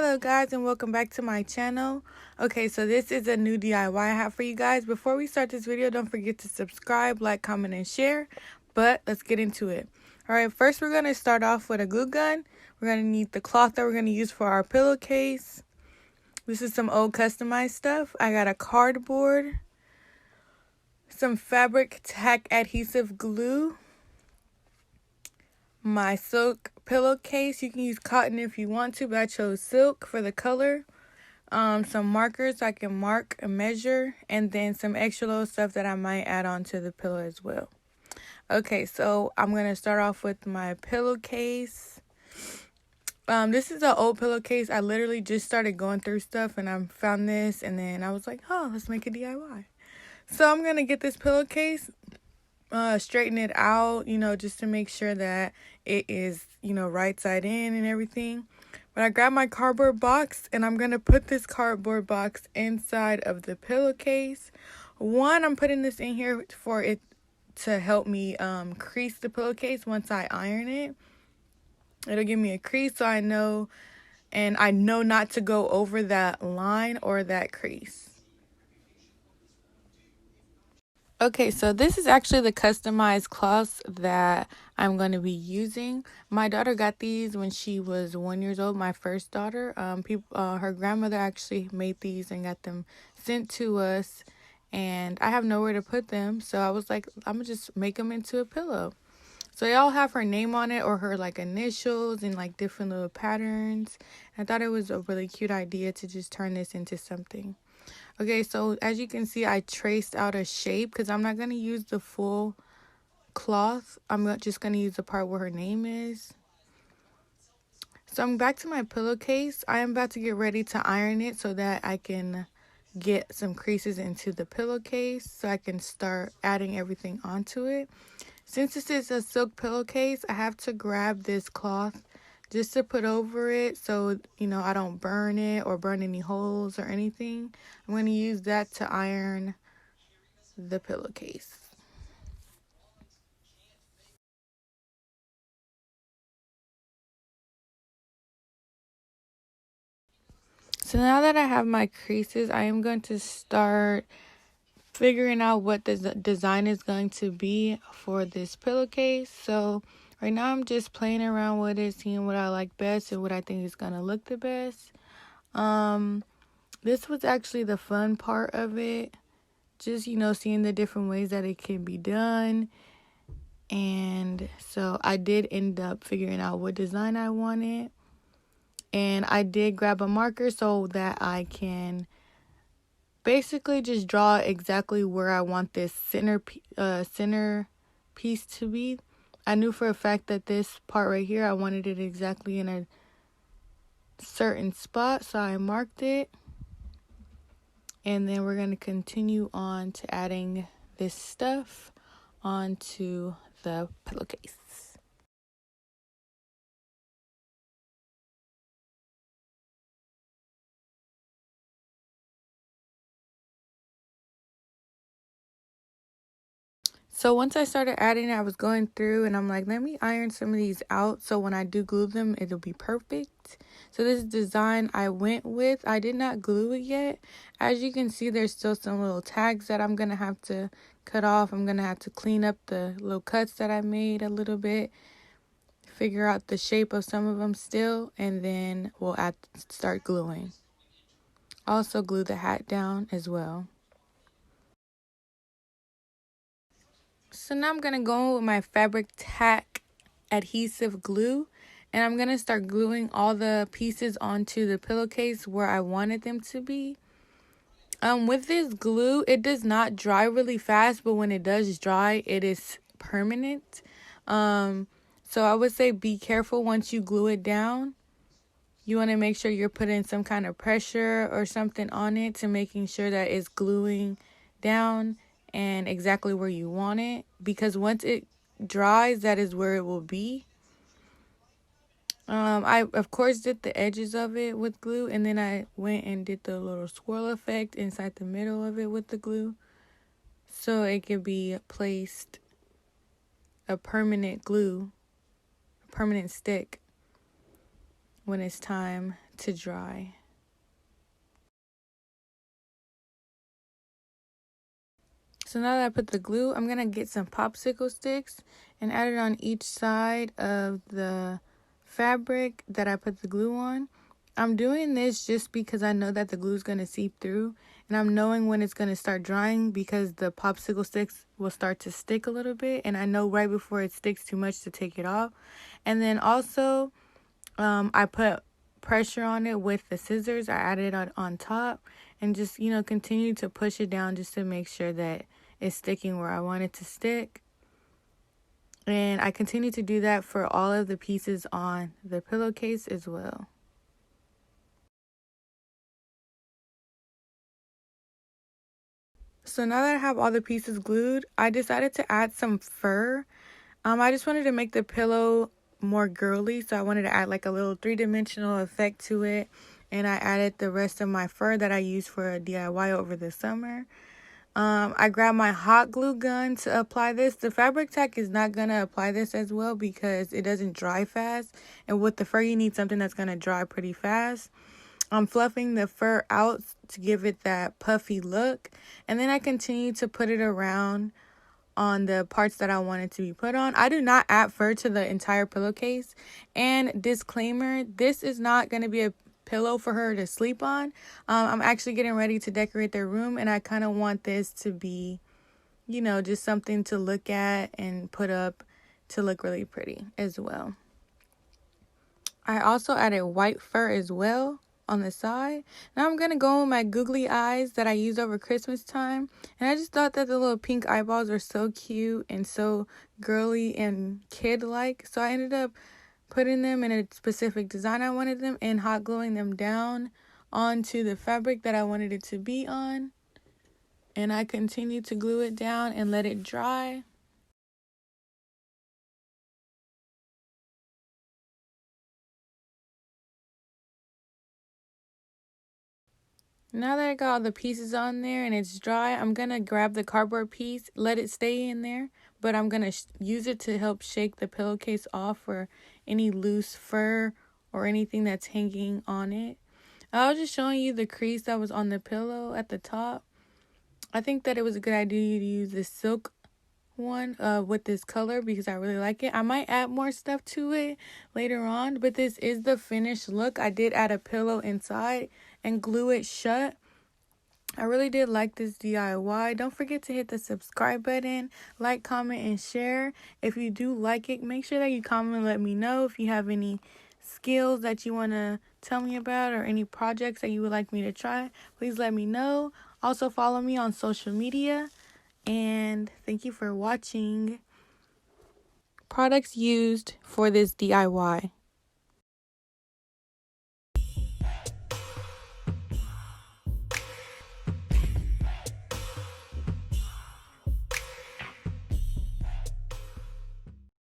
Hello guys and welcome back to my channel. Okay, so this is a new DIY I have for you guys. Before we start this video, don't forget to subscribe, like, comment, and share. But let's get into it. Alright, first we're going to start off with a glue gun. We're going to need the cloth that we're going to use for our pillowcase. This is some old customized stuff. I got a cardboard, some fabric tack adhesive glue, my silk pillowcase. You can use cotton if you want to, but I chose silk for the color. Some markers so I can mark and measure, and then some extra little stuff that I might add on to the pillow as well. Okay, so I'm going to start off with my pillowcase. This is an old pillowcase. I literally just started going through stuff and I found this, and then I was like, oh, let's make a DIY. So I'm going to get this pillowcase, straighten it out, just to make sure that it is, right side in and everything. But I grabbed my cardboard box and I'm going to put this cardboard box inside of the pillowcase. I'm putting this in here for it to help me crease the pillowcase once I iron it. It'll give me a crease so I know, and I know not to go over that line or that crease. Okay, so this is actually the customized cloths that I'm going to be using. My daughter got these when she was 1 year old, my first daughter. Her grandmother actually made these and got them sent to us, and I have nowhere to put them, so I was like, I'm going to just make them into a pillow. So they all have her name on it or her initials and different little patterns. I thought it was a really cute idea to just turn this into something. Okay, so as you can see, I traced out a shape because I'm not going to use the full cloth. I'm just going to use the part where her name is. So I'm back to my pillowcase. I am about to get ready to iron it so that I can get some creases into the pillowcase so I can start adding everything onto it. Since this is a silk pillowcase, I have to grab this cloth just to put over it so, I don't burn it or burn any holes or anything. I'm going to use that to iron the pillowcase. So now that I have my creases, I am going to start figuring out what the design is going to be for this pillowcase. So right now I'm just playing around with it, seeing what I like best and what I think is going to look the best. This was actually the fun part of it. Just, seeing the different ways that it can be done. And so I did end up figuring out what design I wanted. And I did grab a marker so that I can basically just draw exactly where I want this center piece to be. I knew for a fact that this part right here, I wanted it exactly in a certain spot, so I marked it. And then we're going to continue on to adding this stuff onto the pillowcase. So once I started adding it, I was going through and I'm like, let me iron some of these out so when I do glue them, it'll be perfect. So this design I went with, I did not glue it yet. As you can see, there's still some little tags that I'm going to have to cut off. I'm going to have to clean up the little cuts that I made a little bit, figure out the shape of some of them still, and then we'll start gluing. Also glue the hat down as well. So now I'm going to go with my fabric tack adhesive glue, and I'm going to start gluing all the pieces onto the pillowcase where I wanted them to be. With this glue, it does not dry really fast, but when it does dry, it is permanent. So I would say be careful once you glue it down. You want to make sure you're putting some kind of pressure or something on it to making sure that it's gluing down and exactly where you want it, because once it dries, that is where it will be. I of course did the edges of it with glue, and then I went and did the little swirl effect inside the middle of it with the glue so it could be placed a permanent glue, a permanent stick when it's time to dry. So now that I put the glue, I'm going to get some popsicle sticks and add it on each side of the fabric that I put the glue on. I'm doing this just because I know that the glue is going to seep through, and I'm knowing when it's going to start drying because the popsicle sticks will start to stick a little bit, and I know right before it sticks too much to take it off. And then also, I put pressure on it with the scissors. I added it on top and just, continue to push it down just to make sure that it's sticking where I want it to stick. And I continue to do that for all of the pieces on the pillowcase as well. So now that I have all the pieces glued, I decided to add some fur. I just wanted to make the pillow more girly, so I wanted to add like a little three-dimensional effect to it. And I added the rest of my fur that I used for a DIY over the summer. I grabbed my hot glue gun to apply this. The fabric tack is not going to apply this as well because it doesn't dry fast. And with the fur, you need something that's going to dry pretty fast. I'm fluffing the fur out to give it that puffy look. And then I continue to put it around on the parts that I want it to be put on. I do not add fur to the entire pillowcase. And disclaimer, this is not going to be a pillow for her to sleep on. I'm actually getting ready to decorate their room, and I kind of want this to be, just something to look at and put up to look really pretty as well. I also added white fur as well on the side. Now I'm going to go with my googly eyes that I used over Christmas time. And I just thought that the little pink eyeballs are so cute and so girly and kid-like. So I ended up putting them in a specific design I wanted them and hot gluing them down onto the fabric that I wanted it to be on. And I continued to glue it down and let it dry. Now that I got all the pieces on there and it's dry, I'm going to grab the cardboard piece, let it stay in there, but I'm going to use it to help shake the pillowcase off for any loose fur or anything that's hanging on it. I was just showing you the crease that was on the pillow at the top. I think that it was a good idea to use this silk one with this color because I really like it. I might add more stuff to it later on, but this is the finished look. I did add a pillow inside and glue it shut. I really did like this DIY. Don't forget to hit the subscribe button, like, comment, and share. If you do like it, make sure that you comment and let me know if you have any skills that you want to tell me about or any projects that you would like me to try. Please let me know. Also follow me on social media. And thank you for watching. Products used for this DIY.